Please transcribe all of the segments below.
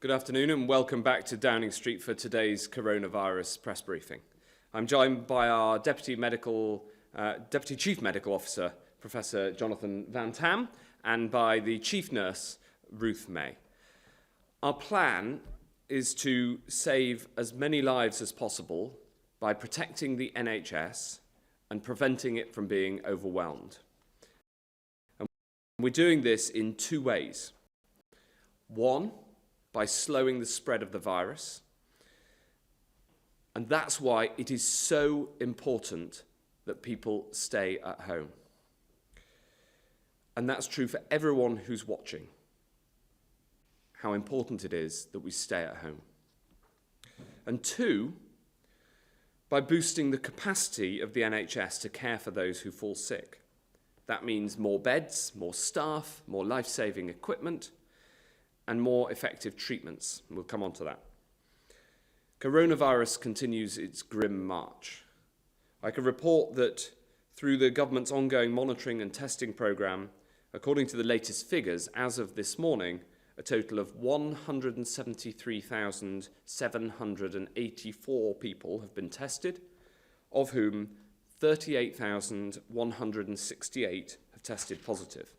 Good afternoon and welcome back to Downing Street for today's coronavirus press briefing. I'm joined by our Deputy Chief Medical Officer, Professor Jonathan Van Tam, and by the Chief Nurse, Ruth May. Our plan is to save as many lives as possible by protecting the NHS and preventing it from being overwhelmed. And we're doing this in two ways. One, by slowing the spread of the virus. And that's why it is so important that people stay at home. And that's true for everyone who's watching, how important it is that we stay at home. And two, by boosting the capacity of the NHS to care for those who fall sick. That means more beds, more staff, more life-saving equipment, and more effective treatments. We'll come on to that. Coronavirus continues its grim march. I can report that through the government's ongoing monitoring and testing programme, according to the latest figures, as of this morning, a total of 173,784 people have been tested, of whom 38,168 have tested positive.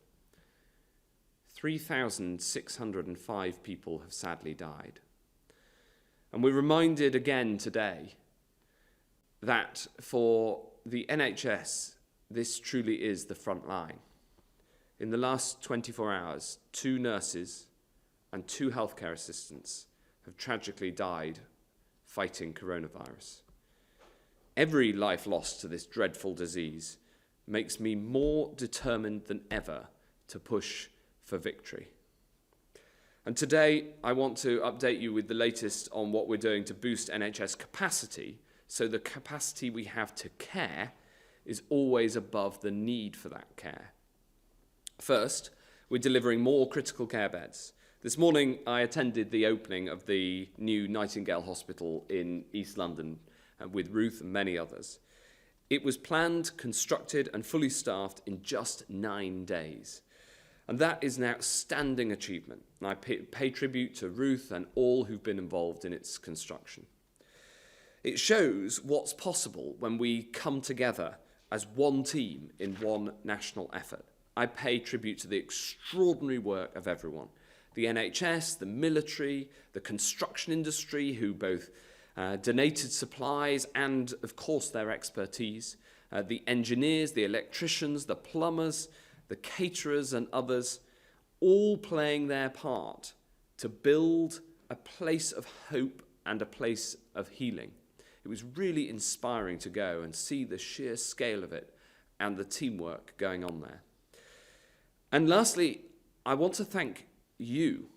3,605 people have sadly died. And we're reminded again today that for the NHS, this truly is the front line. In the last 24 hours, 2 nurses and 2 healthcare assistants have tragically died fighting coronavirus. Every life lost to this dreadful disease makes me more determined than ever to push for victory. And today, I want to update you with the latest on what we're doing to boost NHS capacity, so the capacity we have to care is always above the need for that care. First, we're delivering more critical care beds. This morning, I attended the opening of the new Nightingale Hospital in East London with Ruth and many others. It was planned, constructed and fully staffed in just 9 days. And that is an outstanding achievement. And I pay tribute to Ruth and all who've been involved in its construction. It shows what's possible when we come together as one team in one national effort. I pay tribute to the extraordinary work of everyone. The NHS, the military, the construction industry, who both donated supplies and, of course, their expertise, the engineers, the electricians, the plumbers, the caterers and others, all playing their part to build a place of hope and a place of healing. It was really inspiring to go and see the sheer scale of it and the teamwork going on there. And lastly, I want to thank you.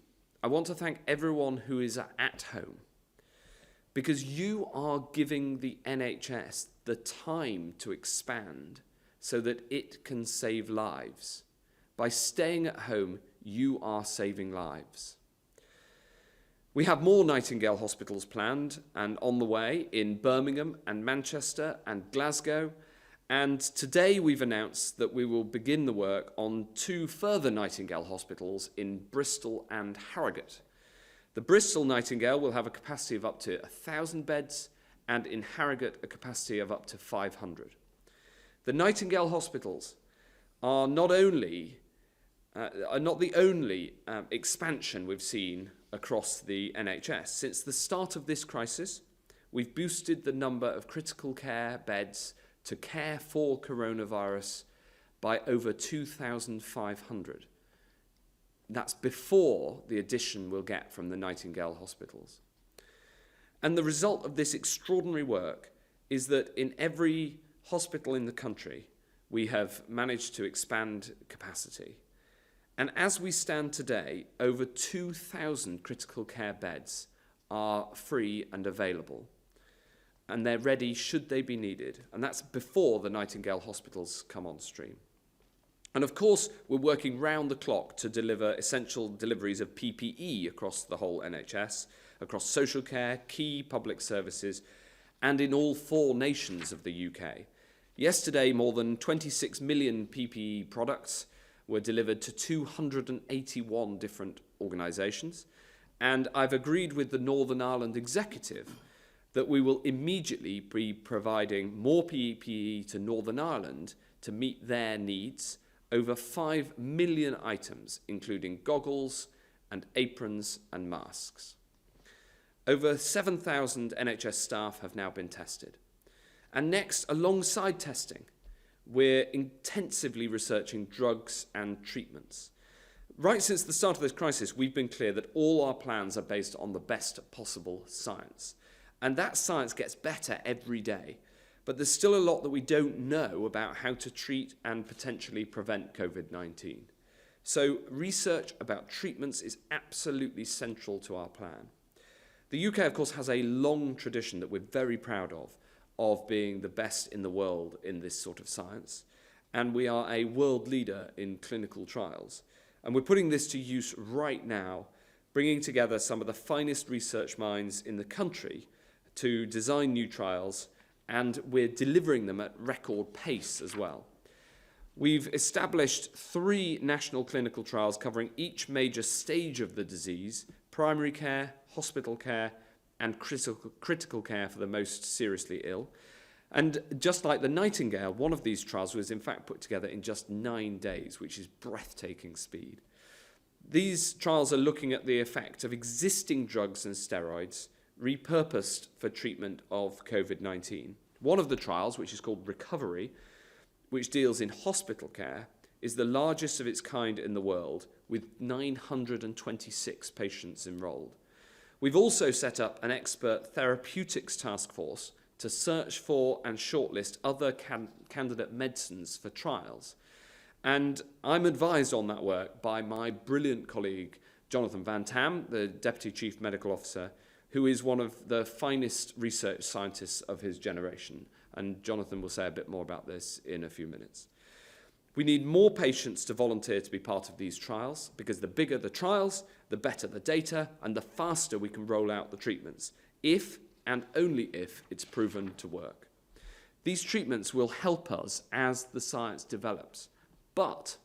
I want to thank everyone who is at home, because you are giving the NHS the time to expand so that it can save lives. By staying at home, you are saving lives. We have more Nightingale hospitals planned and on the way in Birmingham and Manchester and Glasgow. And today we've announced that we will begin the work on 2 further Nightingale hospitals in Bristol and Harrogate. The Bristol Nightingale will have a capacity of up to 1,000 beds, and in Harrogate a capacity of up to 500. The Nightingale hospitals are not the only expansion we've seen across the NHS. Since the start of this crisis, we've boosted the number of critical care beds to care for coronavirus by over 2,500. That's before the addition we'll get from the Nightingale hospitals. And the result of this extraordinary work is that in every hospital in the country, we have managed to expand capacity. And as we stand today, over 2,000 critical care beds are free and available. And they're ready should they be needed. And that's before the Nightingale hospitals come on stream. And of course, we're working round the clock to deliver essential deliveries of PPE across the whole NHS, across social care, key public services, and in all 4 nations of the UK. Yesterday, more than 26 million PPE products were delivered to 281 different organisations, And I've agreed with the Northern Ireland Executive that we will immediately be providing more PPE to Northern Ireland to meet their needs, over 5 million items, including goggles and aprons and masks. Over 7,000 NHS staff have now been tested. And next, alongside testing, we're intensively researching drugs and treatments. Right since the start of this crisis, we've been clear that all our plans are based on the best possible science. And that science gets better every day. But there's still a lot that we don't know about how to treat and potentially prevent COVID-19. So research about treatments is absolutely central to our plan. The UK, of course, has a long tradition that we're very proud of being the best in the world in this sort of science. And we are a world leader in clinical trials. And we're putting this to use right now, bringing together some of the finest research minds in the country to design new trials, and we're delivering them at record pace as well. We've established 3 national clinical trials covering each major stage of the disease: primary care, hospital care, and critical care for the most seriously ill. And just like the Nightingale, one of these trials was in fact put together in just 9 days, which is breathtaking speed. These trials are looking at the effect of existing drugs and steroids repurposed for treatment of COVID-19. One of the trials, which is called Recovery, which deals in hospital care, is the largest of its kind in the world, with 926 patients enrolled. We've also set up an expert therapeutics task force to search for and shortlist other candidate medicines for trials. And I'm advised on that work by my brilliant colleague, Jonathan Van Tam, the Deputy Chief Medical Officer, who is one of the finest research scientists of his generation. And Jonathan will say a bit more about this in a few minutes. We need more patients to volunteer to be part of these trials, because the bigger the trials, the better the data, and the faster we can roll out the treatments, if and only if it's proven to work. These treatments will help us as the science develops. But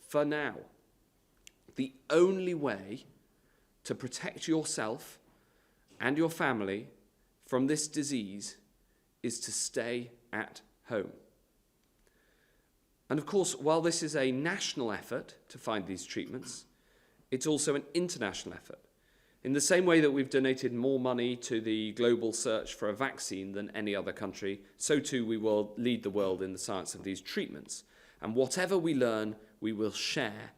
for now, the only way to protect yourself and your family from this disease is to stay at home. And of course, while this is a national effort to find these treatments, it's also an international effort. In the same way that we've donated more money to the global search for a vaccine than any other country, so too we will lead the world in the science of these treatments. And whatever we learn, we will share,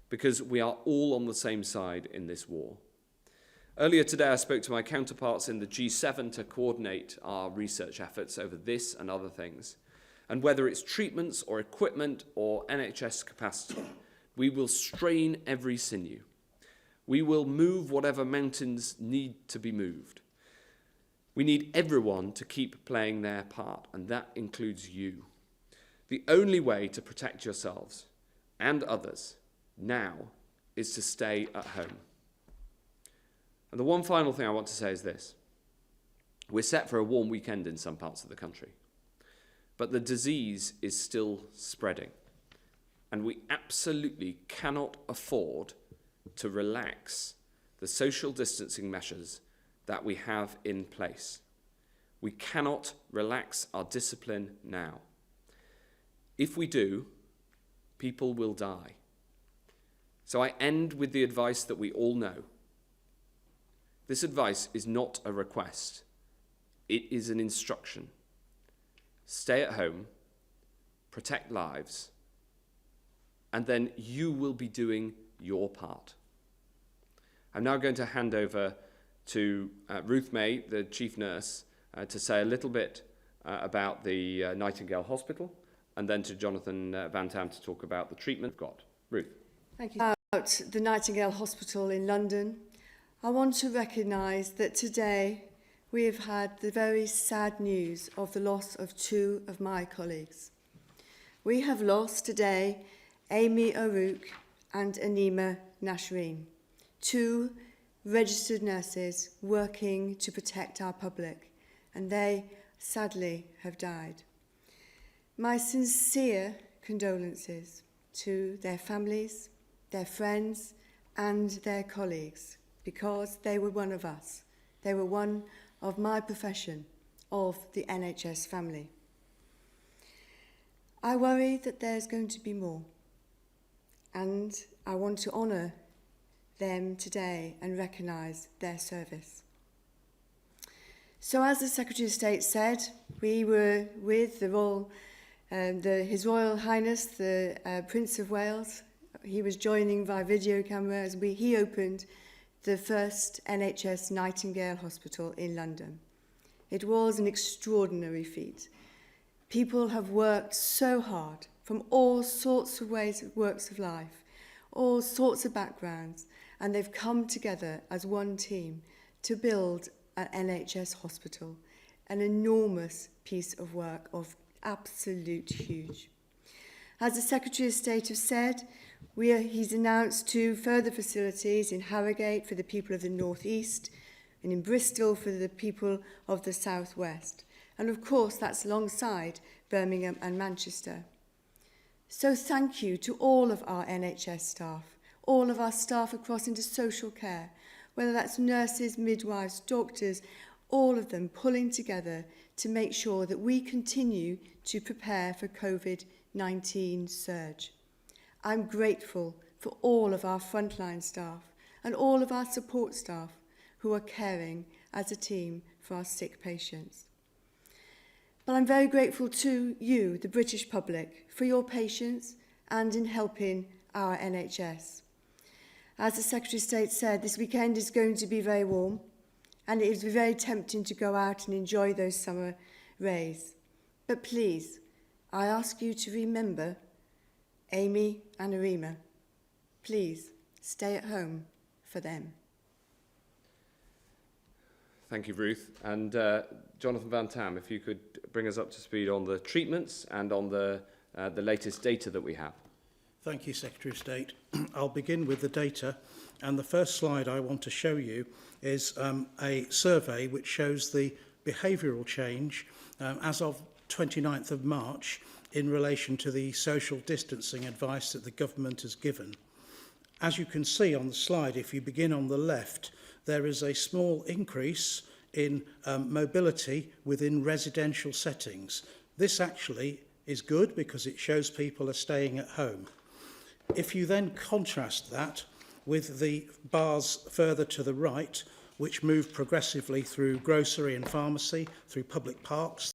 because we are all on the same side in this war. Earlier today, I spoke to my counterparts in the G7 to coordinate our research efforts over this and other things. And whether it's treatments or equipment or NHS capacity, we will strain every sinew. We will move whatever mountains need to be moved. We need everyone to keep playing their part, and that includes you. The only way to protect yourselves and others now is to stay at home. And the one final thing I want to say is this. We're set for a warm weekend in some parts of the country, but the disease is still spreading, and we absolutely cannot afford to relax the social distancing measures that we have in place. We cannot relax our discipline now. If we do, people will die. So I end with the advice that we all know. This advice is not a request. It is an instruction. Stay at home, protect lives, and then you will be doing your part. I'm now going to hand over to Ruth May, the chief nurse, to say a little bit about the Nightingale Hospital, and then to Jonathan Van Tam to talk about the treatment we've got. Ruth. Thank you. About the Nightingale Hospital in London, I want to recognise that today we have had the very sad news of the loss of 2 of my colleagues. We have lost today Amy Arouk and Anima Nasreen, 2 registered nurses working to protect our public, and they sadly have died. My sincere condolences to their families, their friends, and their colleagues, because they were one of us. They were one of my profession, of the NHS family. I worry that there's going to be more, and I want to honour them today and recognise their service. So as the Secretary of State said, we were with His Royal Highness, the Prince of Wales. He was joining via video camera as he opened the first NHS Nightingale Hospital in London. It was an extraordinary feat. People have worked so hard from all sorts of walks of life, all sorts of backgrounds, and they've come together as one team to build an NHS hospital, an enormous piece of work of absolute huge. As the Secretary of State has said, he's announced 2 further facilities in Harrogate for the people of the North East and in Bristol for the people of the South West. And of course, that's alongside Birmingham and Manchester. So thank you to all of our NHS staff, all of our staff across into social care, whether that's nurses, midwives, doctors, all of them pulling together to make sure that we continue to prepare for COVID-19 surge. I'm grateful for all of our frontline staff and all of our support staff who are caring as a team for our sick patients. But I'm very grateful to you, the British public, for your patience and in helping our NHS. As the Secretary of State said, this weekend is going to be very warm, and it is very tempting to go out and enjoy those summer rays. But please, I ask you to remember Amy and Arima. Please stay at home for them. Thank you, Ruth. And Jonathan Van Tam, if you could bring us up to speed on the treatments and on the latest data that we have. Thank you, Secretary of State. I'll begin with the data, and the first slide I want to show you is a survey which shows the behavioural change as of 29th of March in relation to the social distancing advice that the government has given. As you can see on the slide, if you begin on the left, there is a small increase in mobility within residential settings. This actually is good because it shows people are staying at home. If you then contrast that with the bars further to the right, which move progressively through grocery and pharmacy, through public parks,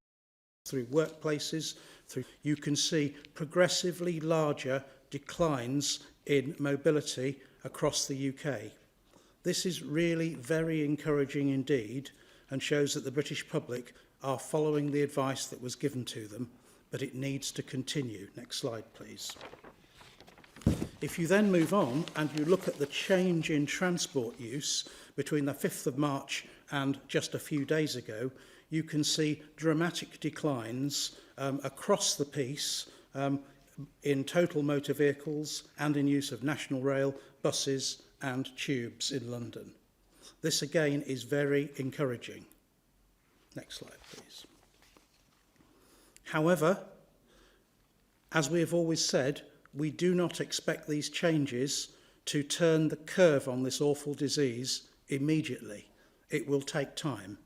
through workplaces, you can see progressively larger declines in mobility across the UK. This is really very encouraging indeed and shows that the British public are following the advice that was given to them, but it needs to continue. Next slide, please. If you then move on and you look at the change in transport use between the 5th of March and just a few days ago, you can see dramatic declines across the piece in total motor vehicles and in use of national rail, buses and tubes in London. This again is very encouraging. Next slide, please. However, as we have always said, we do not expect these changes to turn the curve on this awful disease immediately. It will take time.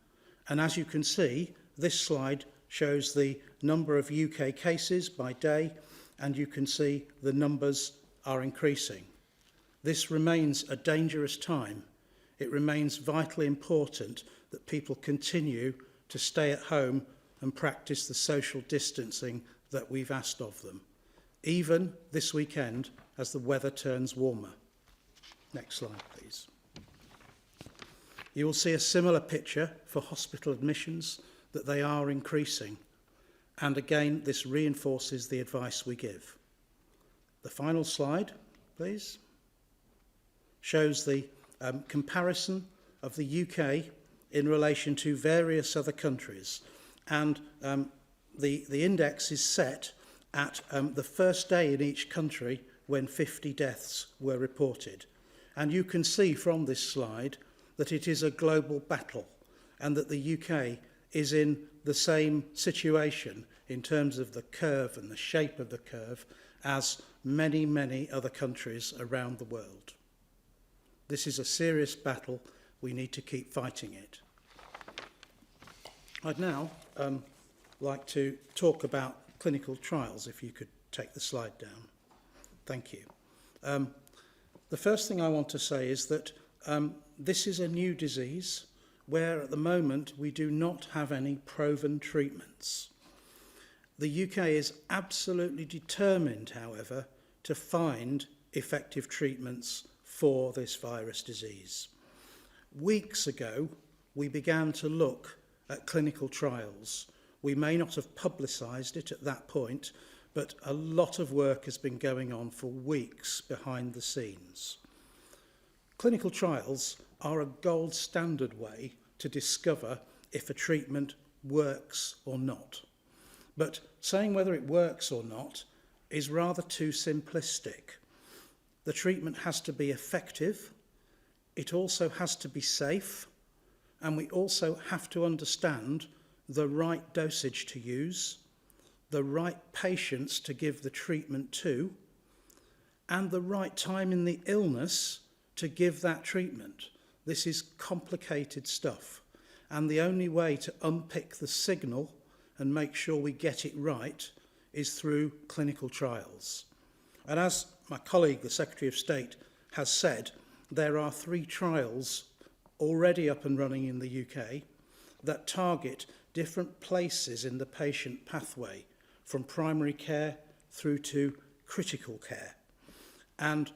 And as you can see, this slide shows the number of UK cases by day, and you can see the numbers are increasing. This remains a dangerous time. It remains vitally important that people continue to stay at home and practice the social distancing that we've asked of them, even this weekend as the weather turns warmer. Next slide, please. You will see a similar picture for hospital admissions, that they are increasing. And again, this reinforces the advice we give. The final slide, please, shows the comparison of the UK in relation to various other countries. And the index is set at the first day in each country when 50 deaths were reported. And you can see from this slide that it is a global battle and that the UK is in the same situation in terms of the curve and the shape of the curve as many, many other countries around the world. This is a serious battle. We need to keep fighting it. I'd now like to talk about clinical trials, if you could take the slide down. Thank you. The first thing I want to say is that this is a new disease where at the moment we do not have any proven treatments. The UK is absolutely determined, however, to find effective treatments for this virus disease. Weeks ago, we began to look at clinical trials. We may not have publicised it at that point, but a lot of work has been going on for weeks behind the scenes. Clinical trials are a gold standard way to discover if a treatment works or not. But saying whether it works or not is rather too simplistic. The treatment has to be effective, it also has to be safe, and we also have to understand the right dosage to use, the right patients to give the treatment to, and the right time in the illness to give that treatment. This is complicated stuff, and the only way to unpick the signal and make sure we get it right is through clinical trials. And as my colleague, the Secretary of State, has said, there are 3 trials already up and running in the UK that target different places in the patient pathway, from primary care through to critical care. And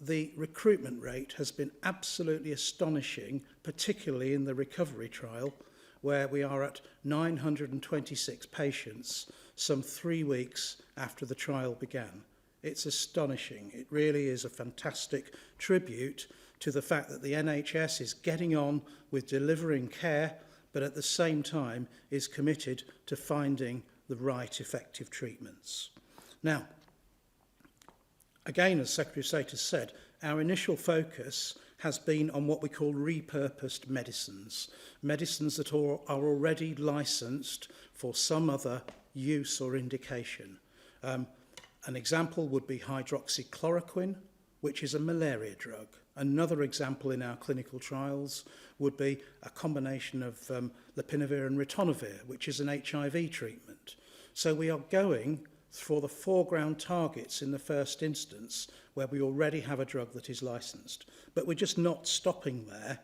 the recruitment rate has been absolutely astonishing, particularly in the recovery trial, where we are at 926 patients some 3 weeks after the trial began. It's astonishing. It really is a fantastic tribute to the fact that the NHS is getting on with delivering care, but at the same time is committed to finding the right effective treatments. Now, again, as Secretary of State has said, our initial focus has been on what we call repurposed medicines, medicines that are already licensed for some other use or indication. An example would be hydroxychloroquine, which is a malaria drug. Another example in our clinical trials would be a combination of lopinavir and ritonavir, which is an HIV treatment. So we are going for the foreground targets in the first instance, where we already have a drug that is licensed. But we're just not stopping there.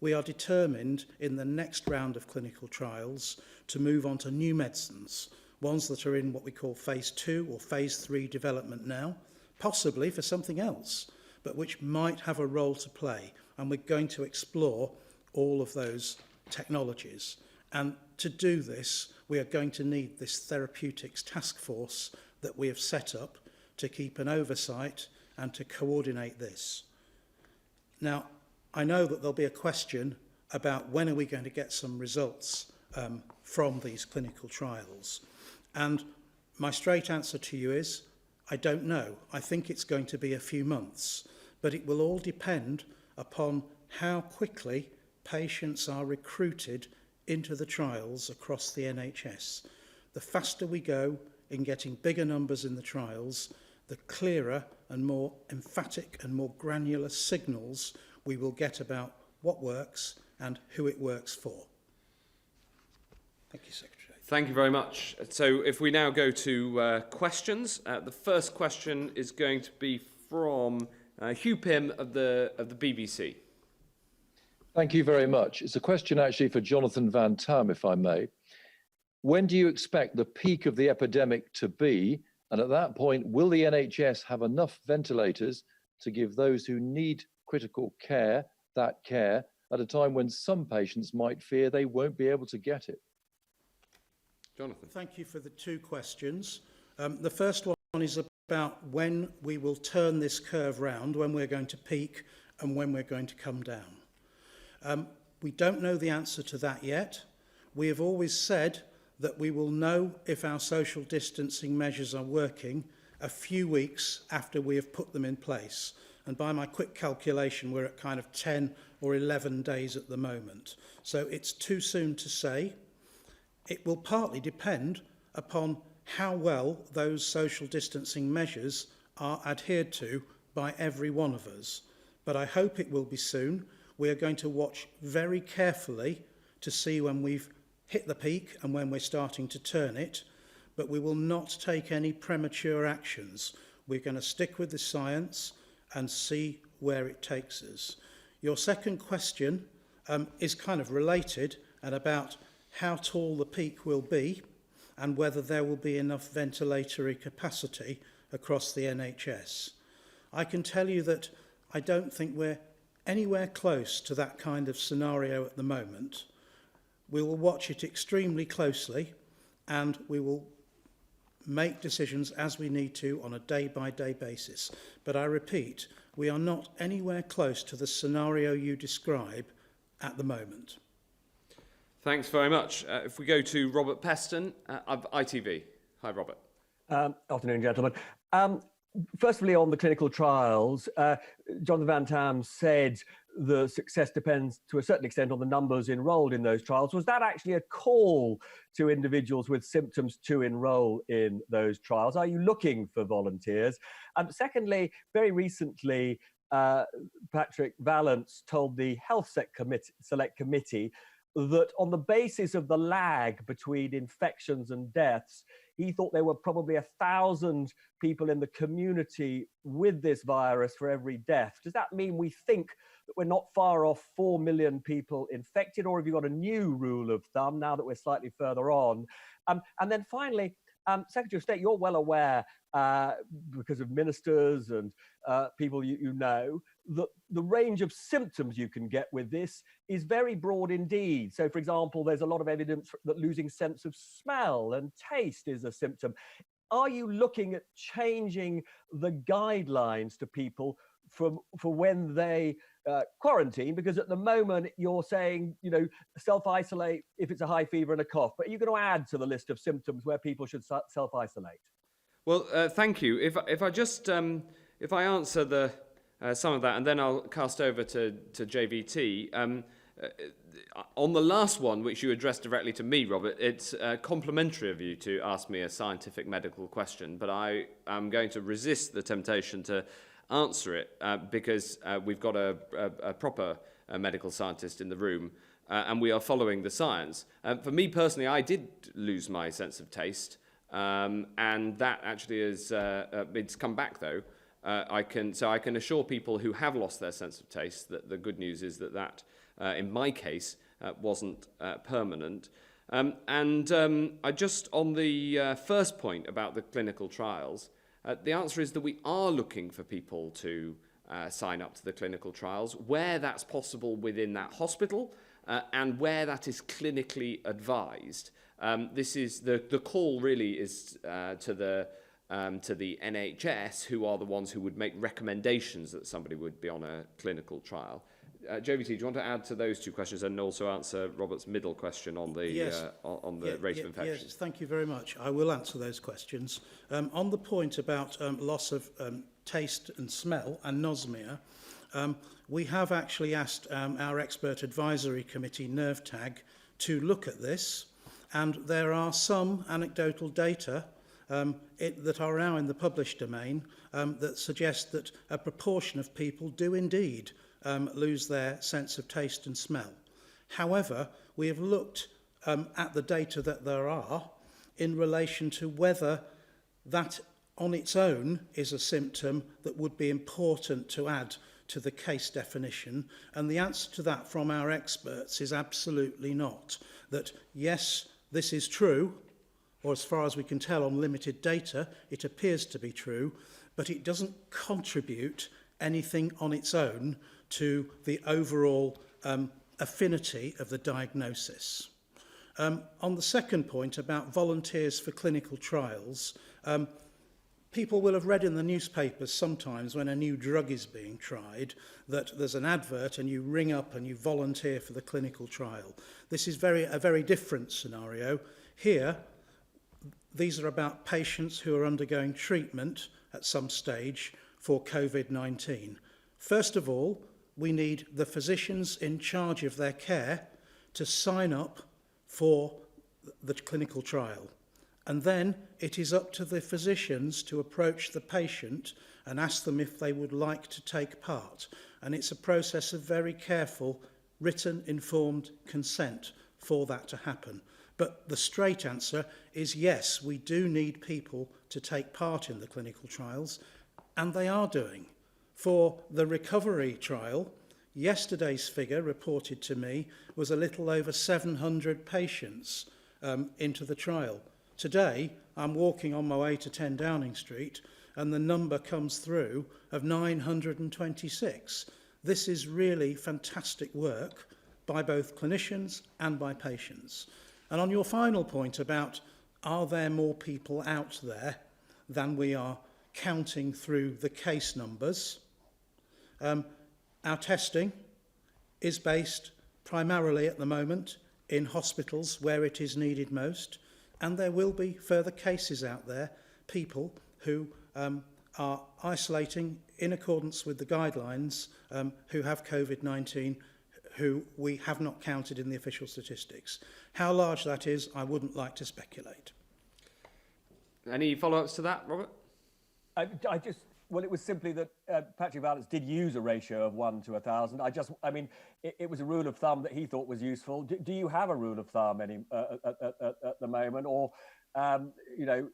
We are determined in the next round of clinical trials to move on to new medicines, ones that are in what we call phase 2 or phase 3 development now, possibly for something else, but which might have a role to play. And we're going to explore all of those technologies. And to do this, we are going to need this therapeutics task force that we have set up to keep an oversight and to coordinate this. Now, I know that there'll be a question about when are we going to get some results from these clinical trials. And my straight answer to you is, I don't know. I think it's going to be a few months, but it will all depend upon how quickly patients are recruited into the trials across the NHS. The faster we go in getting bigger numbers in the trials, the clearer and more emphatic and more granular signals we will get about what works and who it works for. Thank you, Secretary. Thank you very much. So if we now go to questions, the first question is going to be from Hugh Pym of the BBC. Thank you very much. It's a question actually for Jonathan Van Tam, if I may. When do you expect the peak of the epidemic to be? And at that point, will the NHS have enough ventilators to give those who need critical care that care at a time when some patients might fear they won't be able to get it? Jonathan. Thank you for the 2 questions. The first one is about when we will turn this curve round, when we're going to peak and when we're going to come down. We don't know the answer to that yet. We have always said that we will know if our social distancing measures are working a few weeks after we have put them in place. And by my quick calculation, we're at kind of 10 or 11 days at the moment. So it's too soon to say. It will partly depend upon how well those social distancing measures are adhered to by every one of us. but I hope it will be soon. We are going to watch very carefully to see when we've hit the peak and when we're starting to turn it, but we will not take any premature actions. We're going to stick with the science and see where it takes us. Your second question is kind of related and about how tall the peak will be and whether there will be enough ventilatory capacity across the NHS. I can tell you that I don't think we're anywhere close to that kind of scenario at the moment. We will watch it extremely closely and we will make decisions as we need to on a day-by-day basis. But I repeat, we are not anywhere close to the scenario you describe at the moment. Thanks very much. If we go to Robert Peston of ITV. Hi, Robert. Afternoon, gentlemen. Firstly, on the clinical trials, Jonathan Van Tam said the success depends to a certain extent on the numbers enrolled in those trials. Was that actually a call to individuals with symptoms to enroll in those trials? Are you looking for volunteers? Secondly, very recently, Patrick Vallance told the Health Select Committee that on the basis of the lag between infections and deaths, he thought there were probably 1,000 people in the community with this virus for every death. Does that mean we think that we're not far off 4 million people infected, or have you got a new rule of thumb now that we're slightly further on? And then finally, Secretary of State, you're well aware, because of ministers and people you know, that the range of symptoms you can get with this is very broad indeed. So, for example, there's a lot of evidence that losing sense of smell and taste is a symptom. Are you looking at changing the guidelines to people for when they quarantine? Because at the moment you're saying, you know, self-isolate if it's a high fever and a cough, but are you going to add to the list of symptoms where people should self-isolate? Well, thank you. If I just if I answer the some of that, and then I'll cast over to JVT. On the last one, which you addressed directly to me, Robert, it's complimentary of you to ask me a scientific medical question, but I am going to resist the temptation to answer it because we've got a proper medical scientist in the room and we are following the science. For me personally, I did lose my sense of taste, and that actually is it's come back though. I can assure people who have lost their sense of taste that the good news is that in my case wasn't permanent. I just on the first point about the clinical trials, the answer is that we are looking for people to sign up to the clinical trials where that's possible within that hospital and where that is clinically advised. This is the call really is to the NHS, who are the ones who would make recommendations that somebody would be on a clinical trial. JVT, do you want to add to those two questions and also answer Robert's middle question on the rate of infection? Yes, thank you very much. I will answer those questions. On the point about loss of taste and smell and anosmia, we have actually asked our expert advisory committee, NerveTag, to look at this, and there are some anecdotal data that are now in the published domain that suggest that a proportion of people do indeed lose their sense of taste and smell. However, we have looked at the data that there are in relation to whether that on its own is a symptom that would be important to add to the case definition, and the answer to that from our experts is absolutely not. That yes, this is true, or as far as we can tell on limited data, it appears to be true, but it doesn't contribute anything on its own to the overall affinity of the diagnosis. On the second point about volunteers for clinical trials, people will have read in the newspapers sometimes when a new drug is being tried that there's an advert and you ring up and you volunteer for the clinical trial. This is a very different scenario. Here, these are about patients who are undergoing treatment at some stage for COVID-19. First of all, we need the physicians in charge of their care to sign up for the clinical trial. And then it is up to the physicians to approach the patient and ask them if they would like to take part. and it's a process of very careful, written, informed consent for that to happen. But the straight answer is yes, we do need people to take part in the clinical trials, and they are doing. For the recovery trial, yesterday's figure reported to me was a little over 700 patients into the trial. Today, I'm walking on my way to 10 Downing Street, and the number comes through of 926. This is really fantastic work by both clinicians and by patients. And on your final point about are there more people out there than we are counting through the case numbers, our testing is based primarily at the moment in hospitals where it is needed most, and there will be further cases out there, people who are isolating in accordance with the guidelines who have COVID-19, who we have not counted in the official statistics. How large that is, I wouldn't like to speculate. Any follow-ups to that, Robert? Well, it was simply that Patrick Vallance did use a ratio of 1 to 1,000. It was a rule of thumb that he thought was useful. Do you have a rule of thumb at the moment, or do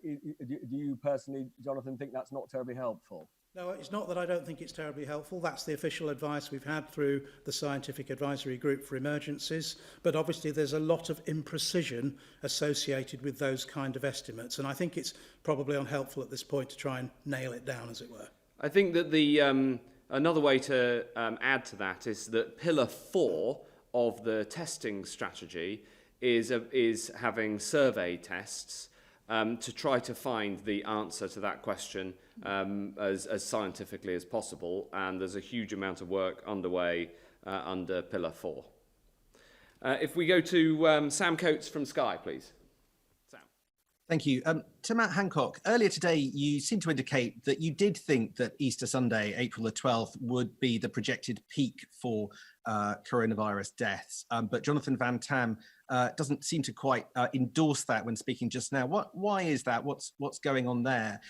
you personally, Jonathan, think that's not terribly helpful? No, it's not that I don't think it's terribly helpful. That's the official advice we've had through the Scientific Advisory Group for Emergencies. But obviously there's a lot of imprecision associated with those kind of estimates. And I think it's probably unhelpful at this point to try and nail it down, as it were. I think that the another way to add to that is that pillar 4 of the testing strategy is having survey tests to try to find the answer to that question as scientifically as possible, and there's a huge amount of work underway under pillar 4. If we go to Sam Coates from Sky, please. Sam. Thank you. To Matt Hancock, earlier today you seemed to indicate that you did think that Easter Sunday, April the 12th, would be the projected peak for coronavirus deaths. But Jonathan Van Tam doesn't seem to quite endorse that when speaking just now. Why is that? What's going on there?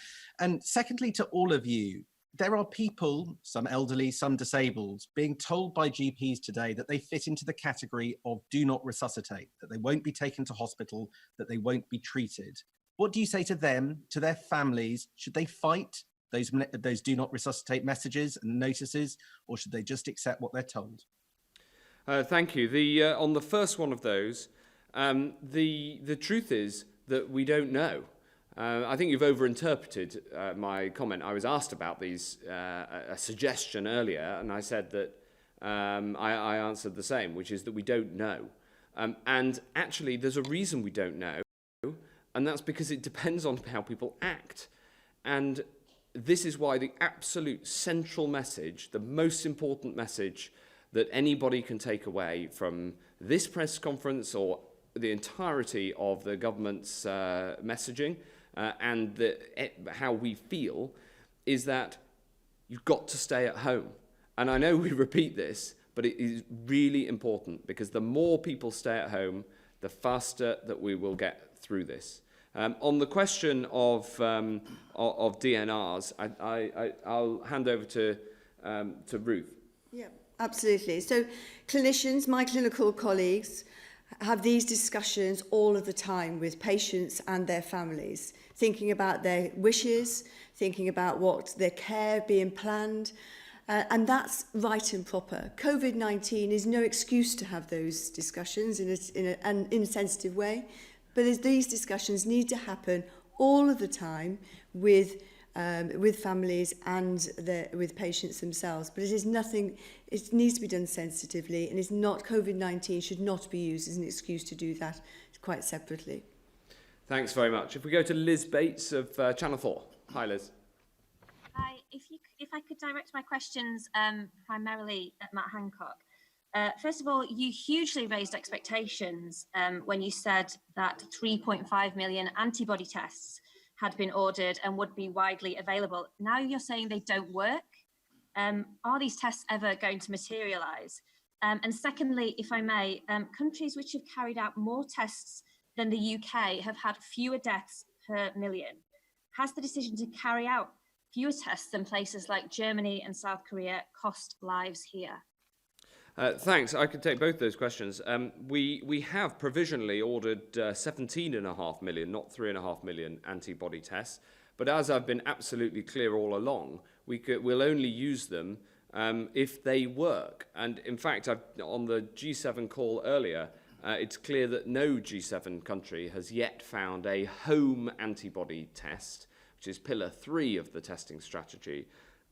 And secondly, to all of you, there are people, some elderly, some disabled, being told by GPs today that they fit into the category of do not resuscitate, that they won't be taken to hospital, that they won't be treated. What do you say to them, to their families? Should they fight those do not resuscitate messages and notices, or should they just accept what they're told? Thank you. On the first one of those, the truth is that we don't know. I think you've overinterpreted my comment. I was asked about these, a suggestion earlier, and I said that I answered the same, which is that we don't know. And actually, there's a reason we don't know, and that's because it depends on how people act. And this is why the absolute central message, the most important message that anybody can take away from this press conference or the entirety of the government's messaging and how we feel, is that you've got to stay at home. And I know we repeat this, but it is really important, because the more people stay at home, the faster that we will get through this. On the question of DNRs, I'll hand over to Ruth. Yeah, absolutely. So clinicians, my clinical colleagues, have these discussions all of the time with patients and their families, thinking about their wishes, thinking about what their care being planned, and that's right and proper. COVID-19 is no excuse to have those discussions in a sensitive way, but these discussions need to happen all of the time with families and with patients themselves. But it is nothing, it needs to be done sensitively, and it's not, COVID-19 should not be used as an excuse to do that quite separately. Thanks very much. If we go to Liz Bates of Channel 4. Hi, Liz. Hi. If I could direct my questions primarily at Matt Hancock. First of all, you hugely raised expectations when you said that 3.5 million antibody tests had been ordered and would be widely available. Now you're saying they don't work. Are these tests ever going to materialise? And secondly, if I may, countries which have carried out more tests than the UK have had fewer deaths per million. Has the decision to carry out fewer tests than places like Germany and South Korea cost lives here? Thanks. I could take both those questions. We have provisionally ordered 17.5 million, not 3.5 million antibody tests. But as I've been absolutely clear all along, we'll only use them if they work. And in fact, on the G7 call earlier, it's clear that no G7 country has yet found a home antibody test, which is pillar 3 of the testing strategy,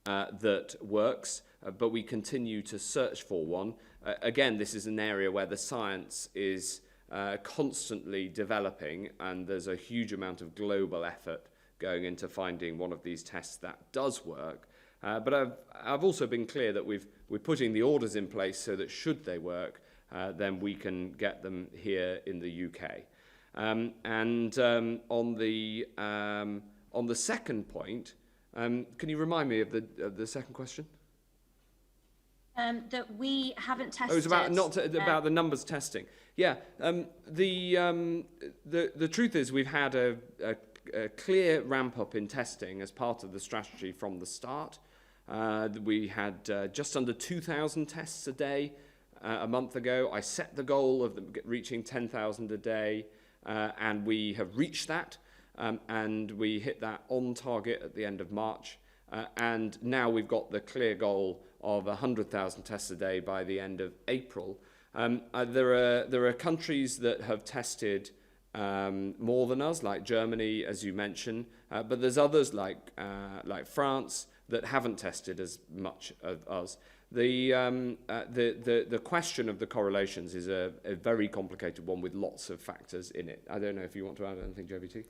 that works, but we continue to search for one. Again, this is an area where the science is constantly developing, and there's a huge amount of global effort going into finding one of these tests that does work. But I've also been clear that we're putting the orders in place so that should they work, then we can get them here in the UK. On the second point, can you remind me of the second question? That we haven't tested. Oh, it was about the numbers testing. Yeah. The truth is we've had a clear ramp up in testing as part of the strategy from the start. We had just under 2,000 tests a day a month ago. I set the goal of reaching 10,000 a day, and we have reached that. And we hit that on target at the end of March. And now we've got the clear goal of 100,000 tests a day by the end of April. There are countries that have tested more than us, like Germany, as you mentioned, but there's others like France that haven't tested as much as us. The question of the correlations is a very complicated one with lots of factors in it. I don't know if you want to add anything, JBT.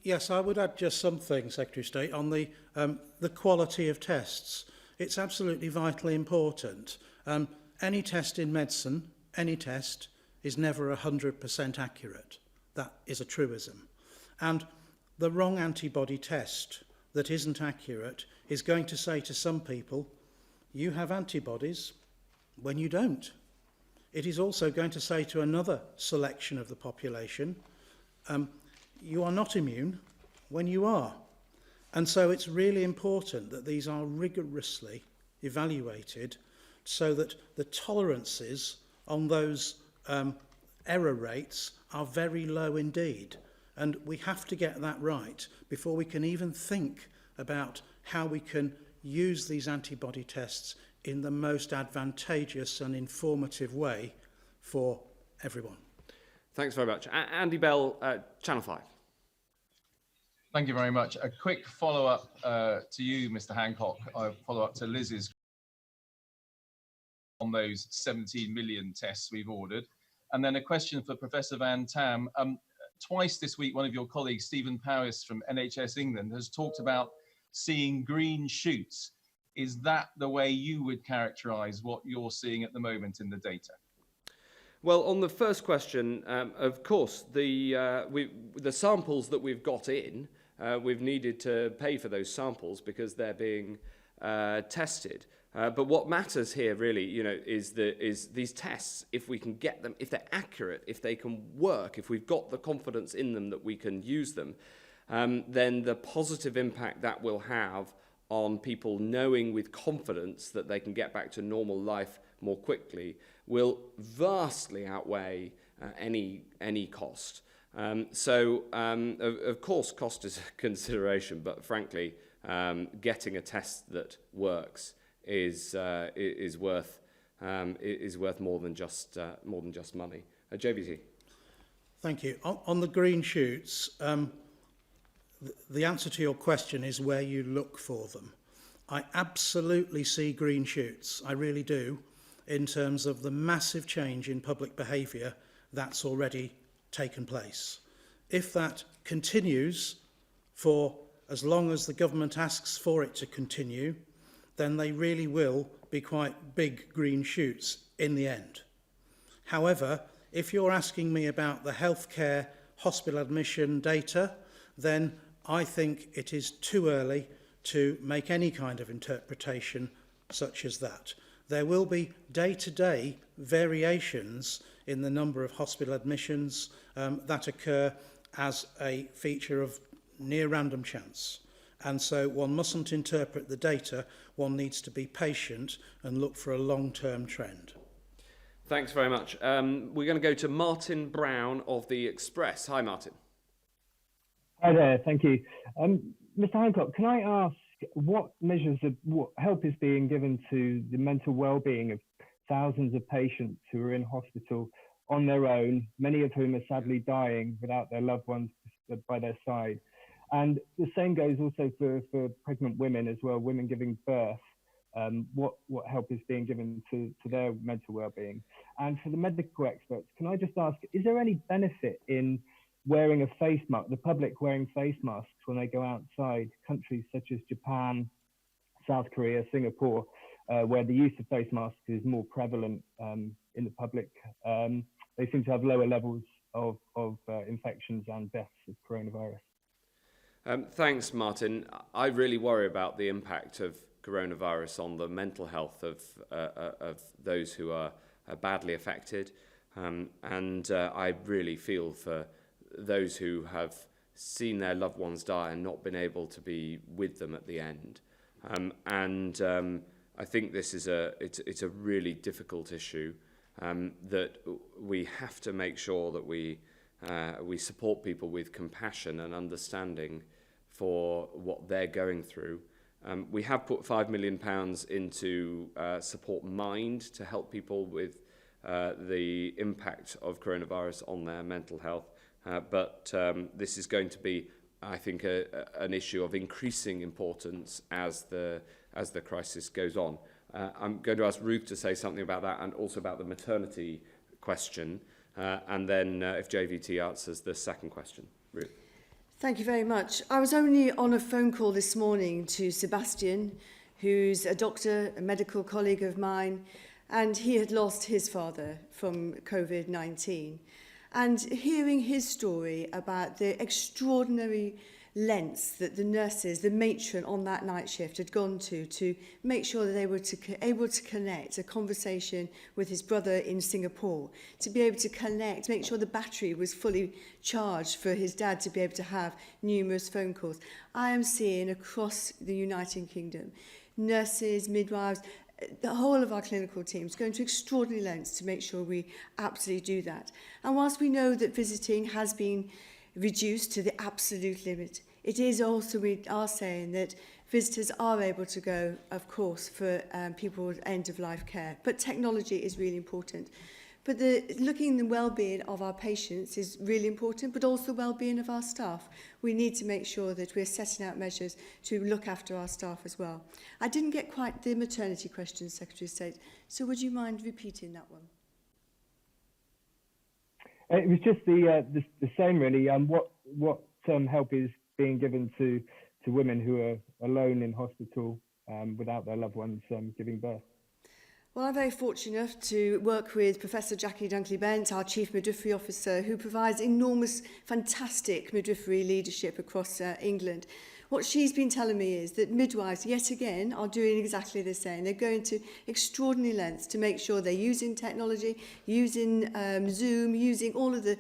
Yes, I would add just something, Secretary of State, on the quality of tests. It's absolutely vitally important. Any test in medicine, any test, is never 100% accurate. That is a truism. And the wrong antibody test that isn't accurate is going to say to some people, you have antibodies when you don't. It is also going to say to another selection of the population, you are not immune when you are. And so it's really important that these are rigorously evaluated so that the tolerances on those error rates are very low indeed. And we have to get that right before we can even think about how we can use these antibody tests in the most advantageous and informative way for everyone. Thanks very much. Andy Bell, Channel 5. Thank you very much. A quick follow-up to you, Mr. Hancock. A follow-up to Liz's on those 17 million tests we've ordered. And then a question for Professor Van Tam. Twice this week, one of your colleagues, Stephen Powis from NHS England, has talked about seeing green shoots. Is that the way you would characterise what you're seeing at the moment in the data? Well, on the first question, of course, the samples that we've got in, we've needed to pay for those samples because they're being tested. But what matters here really, is these tests, if we can get them, if they're accurate, if they can work, if we've got the confidence in them that we can use them, then the positive impact that will have on people knowing with confidence that they can get back to normal life more quickly will vastly outweigh any cost. Of course, cost is a consideration, but frankly, getting a test that works is worth more than just money. JBT. Thank you. On the green shoots, the answer to your question is where you look for them. I absolutely see green shoots, I really do, in terms of the massive change in public behaviour that's already taken place. If that continues for as long as the government asks for it to continue, then they really will be quite big green shoots in the end. However, if you're asking me about the healthcare hospital admission data, then I think it is too early to make any kind of interpretation such as that. There will be day-to-day variations in the number of hospital admissions that occur as a feature of near random chance. And so one mustn't interpret the data, one needs to be patient and look for a long-term trend. Thanks very much. We're going to go to Martin Brown of The Express. Hi, Martin. Hi there, thank you. Mr. Hancock, can I ask what measures of what help is being given to the mental well-being of thousands of patients who are in hospital on their own, many of whom are sadly dying without their loved ones by their side? And the same goes also for pregnant women as well, women giving birth. What help is being given to their mental well-being? And for the medical experts, can I just ask, is there any benefit in wearing a face mask, the public wearing face masks when they go outside? Countries such as Japan, South Korea, Singapore, where the use of face masks is more prevalent in the public, they seem to have lower levels of infections and deaths of coronavirus. Thanks, Martin. I really worry about the impact of coronavirus on the mental health of those who are badly affected, and I really feel for those who have seen their loved ones die and not been able to be with them at the end. I think this is it's a really difficult issue that we have to make sure that we support people with compassion and understanding for what they're going through. We have put £5 million into Support Mind to help people with the impact of coronavirus on their mental health. But this is going to be, I think, an issue of increasing importance as the crisis goes on. I'm going to ask Ruth to say something about that and also about the maternity question. And then if JVT answers the second question. Ruth. Thank you very much. I was only on a phone call this morning to Sebastian, who's a doctor, a medical colleague of mine, and he had lost his father from COVID-19. And hearing his story about the extraordinary lengths that the nurses, the matron on that night shift had gone to make sure that they were able to connect a conversation with his brother in Singapore, to be able to connect, make sure the battery was fully charged for his dad to be able to have numerous phone calls. I am seeing across the United Kingdom, nurses, midwives, the whole of our clinical teams going to extraordinary lengths to make sure we absolutely do that. And whilst we know that visiting has been reduced to the absolute limit, it is also, we are saying that visitors are able to go, of course, for people with end-of-life care. But technology is really important. But looking at the well-being of our patients is really important, but also well-being of our staff. We need to make sure that we're setting out measures to look after our staff as well. I didn't get quite the maternity question, Secretary of State, so would you mind repeating that one? It was just the same, really. What help is being given to women who are alone in hospital without their loved ones giving birth? Well, I'm very fortunate enough to work with Professor Jackie Dunkley-Bent, our Chief Midwifery Officer, who provides enormous, fantastic midwifery leadership across England. What she's been telling me is that midwives, yet again, are doing exactly the same. They're going to extraordinary lengths to make sure they're using technology, using Zoom, using all of the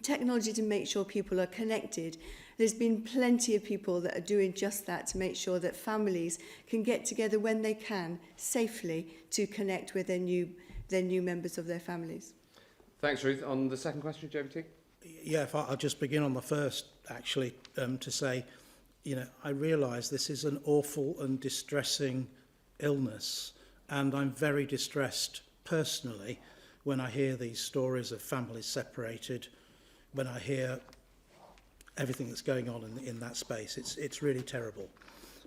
technology to make sure people are connected. There's been plenty of people that are doing just that to make sure that families can get together when they can, safely, to connect with their new members of their families. Thanks, Ruth. On the second question, JVT? Yeah, if I'll just begin on the first, actually, to say, you know, I realise this is an awful and distressing illness, and I'm very distressed personally when I hear these stories of families separated, when I hear everything that's going on in that space. It's really terrible.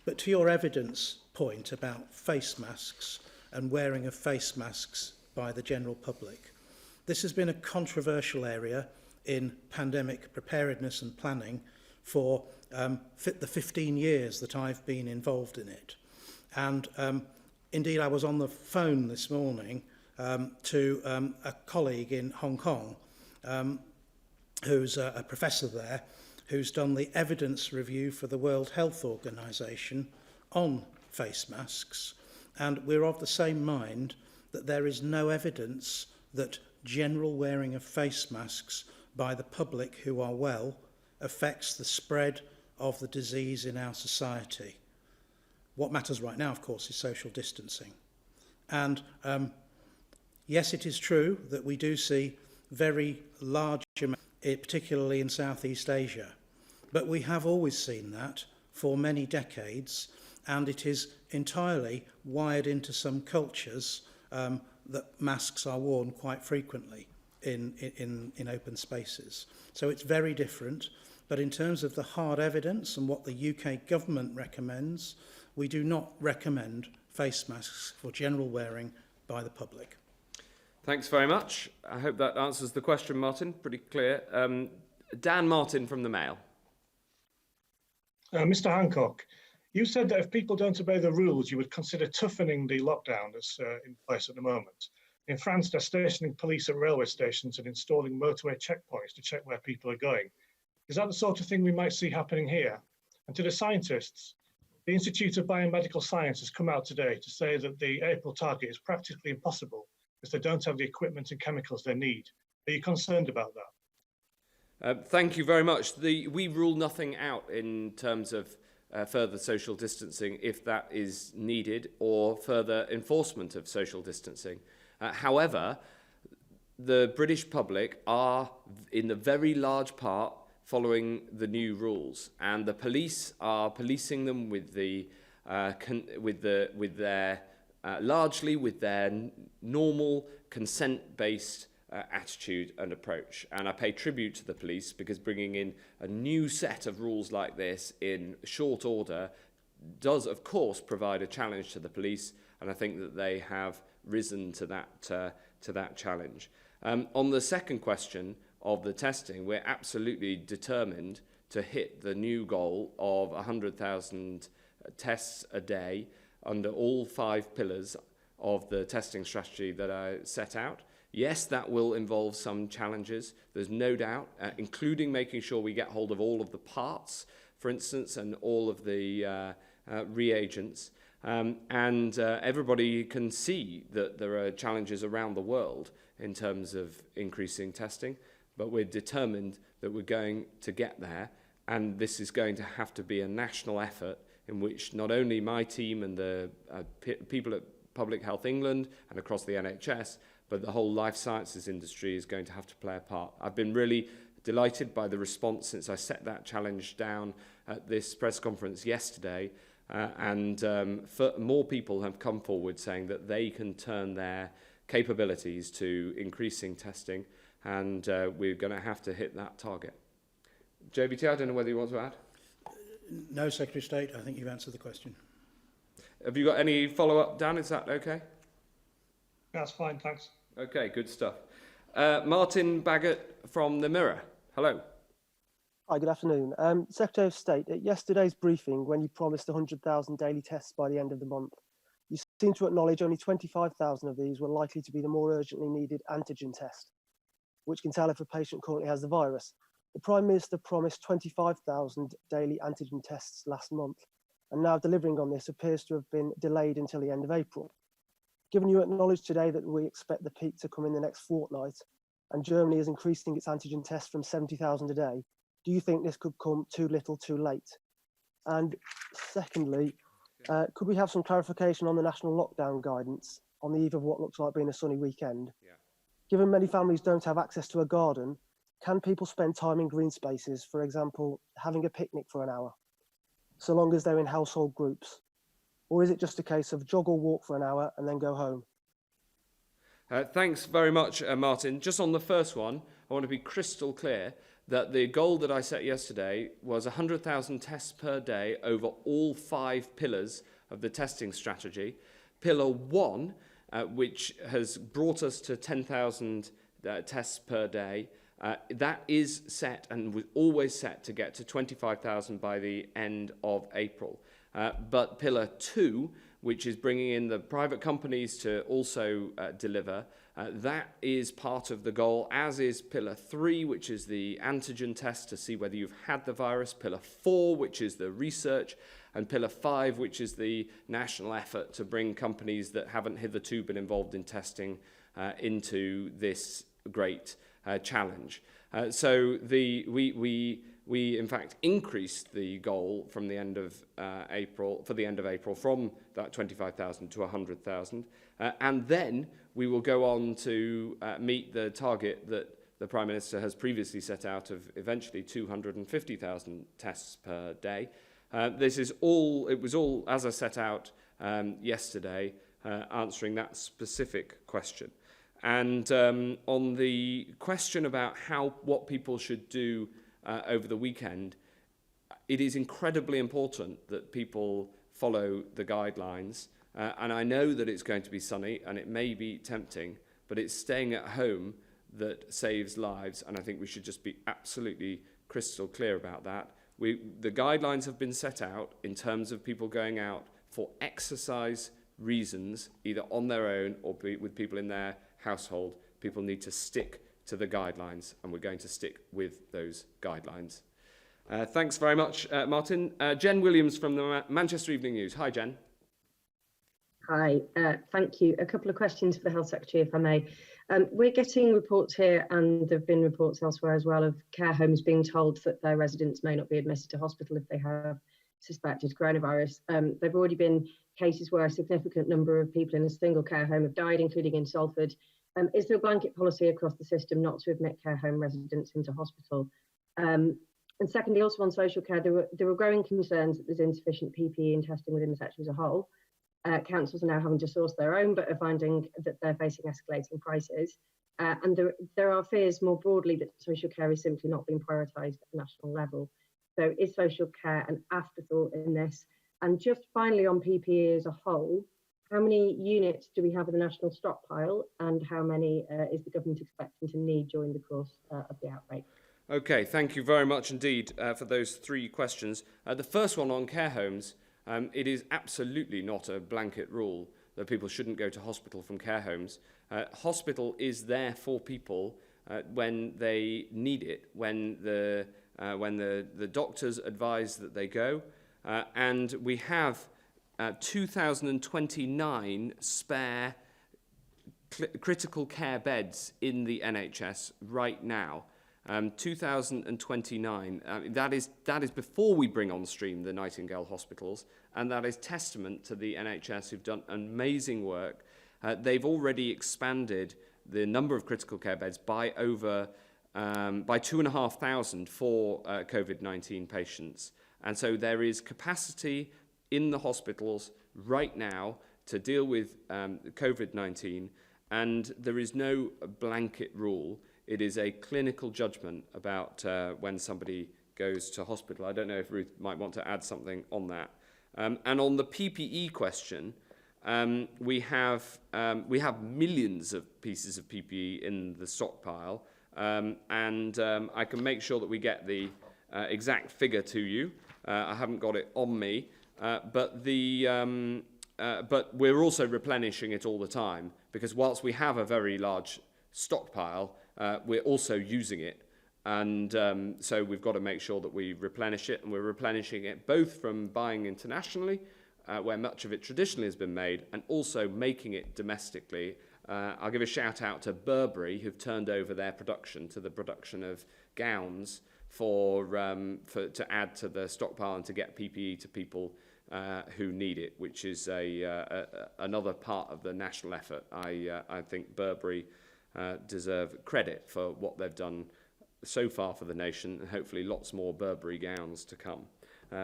But to your evidence point about face masks and wearing of face masks by the general public, this has been a controversial area in pandemic preparedness and planning for the 15 years that I've been involved in it. And indeed, I was on the phone this morning to a colleague in Hong Kong who's a professor there, who's done the evidence review for the World Health Organization on face masks. And we're of the same mind that there is no evidence that general wearing of face masks by the public who are well affects the spread of the disease in our society. What matters right now, of course, is social distancing. And yes, it is true that we do see very large amounts, particularly in Southeast Asia. But we have always seen that for many decades, and it is entirely wired into some cultures that masks are worn quite frequently in open spaces. So it's very different. But in terms of the hard evidence and what the UK government recommends, we do not recommend face masks for general wearing by the public. Thanks very much. I hope that answers the question, Martin. Pretty clear. Dan Martin from the Mail. Mr. Hancock, you said that if people don't obey the rules, you would consider toughening the lockdown that's in place at the moment. In France, they're stationing police at railway stations and installing motorway checkpoints to check where people are going. Is that the sort of thing we might see happening here? And to the scientists, the Institute of Biomedical Science has come out today to say that the April target is practically impossible because they don't have the equipment and chemicals they need. Are you concerned about that? Thank you very much. We rule nothing out in terms of further social distancing if that is needed, or further enforcement of social distancing. However, the British public are, in the very large part, following the new rules, and the police are policing them largely with their normal consent-based attitude and approach. And I pay tribute to the police, because bringing in a new set of rules like this in short order does, of course, provide a challenge to the police, and I think that they have risen to that challenge. On the second question of the testing, we're absolutely determined to hit the new goal of 100,000 tests a day under all 5 pillars of the testing strategy that I set out. Yes, that will involve some challenges, there's no doubt, including making sure we get hold of all of the parts, for instance, and all of the reagents. Everybody can see that there are challenges around the world in terms of increasing testing, but we're determined that we're going to get there, and this is going to have to be a national effort in which not only my team and the people at Public Health England and across the NHS, but the whole life sciences industry is going to have to play a part. I've been really delighted by the response since I set that challenge down at this press conference yesterday, more people have come forward saying that they can turn their capabilities to increasing testing, and we're going to have to hit that target. JVT, I don't know whether you want to add? No, Secretary of State, I think you've answered the question. Have you got any follow-up, Dan? Is that okay? That's fine, thanks. Okay, good stuff. Martin Baggett from The Mirror. Hello. Hi, good afternoon. Secretary of State, at yesterday's briefing, when you promised 100,000 daily tests by the end of the month, you seem to acknowledge only 25,000 of these were likely to be the more urgently needed antigen test, which can tell if a patient currently has the virus. The Prime Minister promised 25,000 daily antigen tests last month, and now delivering on this appears to have been delayed until the end of April. Given you acknowledge today that we expect the peak to come in the next fortnight, and Germany is increasing its antigen tests from 70,000 a day, do you think this could come too little too late? And secondly, could we have some clarification on the national lockdown guidance on the eve of what looks like being a sunny weekend? Yeah. Given many families don't have access to a garden, can people spend time in green spaces, for example, having a picnic for an hour, so long as they're in household groups? Or is it just a case of jog or walk for an hour and then go home? Thanks very much, Martin. Just on the first one, I want to be crystal clear that the goal that I set yesterday was 100,000 tests per day over all 5 pillars of the testing strategy. Pillar 1, which has brought us to 10,000 tests per day, that is set and was always set to get to 25,000 by the end of April. But Pillar 2, which is bringing in the private companies to also deliver, that is part of the goal, as is Pillar 3, which is the antigen test to see whether you've had the virus, Pillar 4, which is the research, and Pillar 5, which is the national effort to bring companies that haven't hitherto been involved in testing into this great challenge. We in fact increased the goal from the end of April, from that 25,000 to 100,000. And then we will go on to meet the target that the Prime Minister has previously set out of eventually 250,000 tests per day. It was all, as I set out yesterday, answering that specific question. And on the question about what people should do over the weekend, it is incredibly important that people follow the guidelines. And I know that it's going to be sunny and it may be tempting, but it's staying at home that saves lives. And I think we should just be absolutely crystal clear about that. The guidelines have been set out in terms of people going out for exercise reasons, either on their own or with people in their household. People need to stick to the guidelines, and we're going to stick with those guidelines. Thanks very much, Martin. Jen Williams from the Manchester Evening News. Hi, Jen. Hi, thank you. A couple of questions for the Health Secretary, if I may. We're getting reports here, and there have been reports elsewhere as well, of care homes being told that their residents may not be admitted to hospital if they have suspected coronavirus. There have already been cases where a significant number of people in a single care home have died, including in Salford. Is there a blanket policy across the system not to admit care home residents into hospital? And secondly, also on social care, there were growing concerns that there's insufficient PPE and testing within the sector as a whole. Councils are now having to source their own, but are finding that they're facing escalating prices. And there are fears more broadly that social care is simply not being prioritised at the national level. So is social care an afterthought in this? And just finally on PPE as a whole, how many units do we have in the national stockpile, and how many is the government expecting to need during the course of the outbreak? Okay, thank you very much indeed for those three questions. The first one on care homes, it is absolutely not a blanket rule that people shouldn't go to hospital from care homes. Hospital is there for people when they need it, when the doctors advise that they go, and we have 2,029 spare critical care beds in the NHS right now. 2,029. That is before we bring on stream the Nightingale hospitals, and that is testament to the NHS, who've done amazing work. They've already expanded the number of critical care beds by 2,500 for COVID-19 patients, and so there is capacity in the hospitals right now to deal with COVID-19, and there is no blanket rule. It is a clinical judgment about when somebody goes to hospital. I don't know if Ruth might want to add something on that. And on the PPE question, we have millions of pieces of PPE in the stockpile, and I can make sure that we get the exact figure to you. I haven't got it on me, but we're also replenishing it all the time, because whilst we have a very large stockpile, we're also using it, and so we've got to make sure that we replenish it, and we're replenishing it both from buying internationally, where much of it traditionally has been made, and also making it domestically. I'll give a shout out to Burberry, who've turned over their production to the production of gowns to add to the stockpile and to get PPE to people who need it, which is another part of the national effort. I think Burberry deserve credit for what they've done so far for the nation, and hopefully lots more Burberry gowns to come.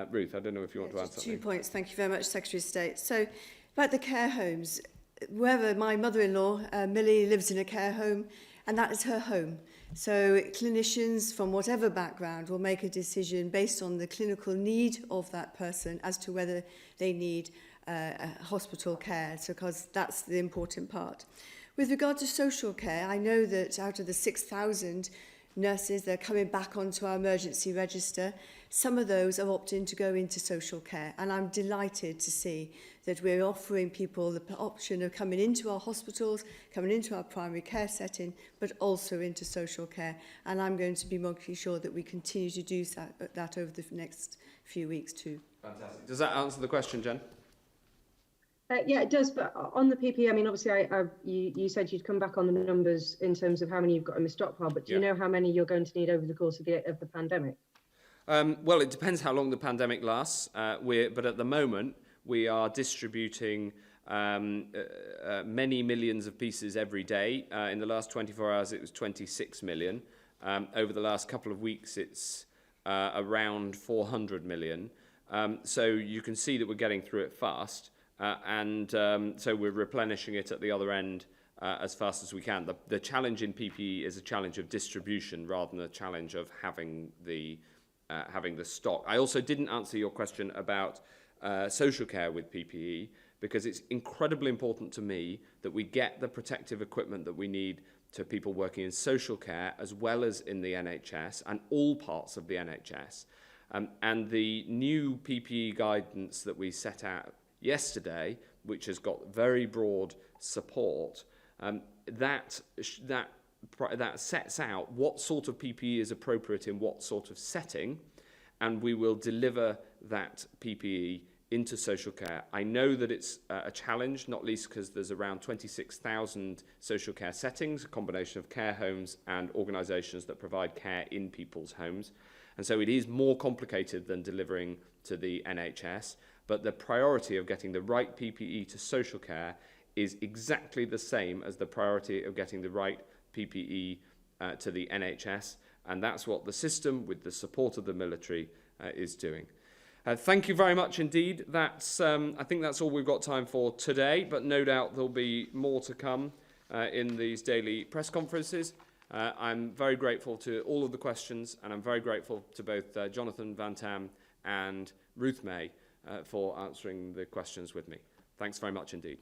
Ruth, I don't know if you want to add something. 2 points. Thank you very much, Secretary of State. So about the care homes, wherever my mother-in-law, Millie, lives in a care home, and that is her home. So clinicians from whatever background will make a decision based on the clinical need of that person as to whether they need hospital care, because that's the important part. With regard to social care, I know that out of the 6,000 nurses that are coming back onto our emergency register, some of those are opting to go into social care. And I'm delighted to see that we're offering people the option of coming into our hospitals, coming into our primary care setting, but also into social care. And I'm going to be making sure that we continue to do that over the next few weeks too. Fantastic. Does that answer the question, Jen? Yeah, it does. But on the PPE, I mean, obviously, you said you'd come back on the numbers in terms of how many you've got in the stockpile. But do you know how many you're going to need over the course of the pandemic? Well, it depends how long the pandemic lasts. But at the moment, we are distributing many millions of pieces every day. In the last 24 hours, it was 26 million. Over the last couple of weeks, it's around 400 million. So you can see that we're getting through it fast. So we're replenishing it at the other end as fast as we can. The challenge in PPE is a challenge of distribution rather than a challenge of having the stock. I also didn't answer your question about social care with PPE, because it's incredibly important to me that we get the protective equipment that we need to people working in social care as well as in the NHS and all parts of the NHS. And the new PPE guidance that we set out yesterday, which has got very broad support, that sets out what sort of PPE is appropriate in what sort of setting, and we will deliver that PPE into social care. I know that it's a challenge, not least because there's around 26,000 social care settings, a combination of care homes and organisations that provide care in people's homes. And so it is more complicated than delivering to the NHS, but the priority of getting the right PPE to social care is exactly the same as the priority of getting the right PPE to the NHS, and that's what the system, with the support of the military, is doing. Thank you very much indeed. I think that's all we've got time for today, but no doubt there'll be more to come in these daily press conferences. I'm very grateful to all of the questions, and I'm very grateful to both Jonathan Van Tam and Ruth May for answering the questions with me. Thanks very much indeed.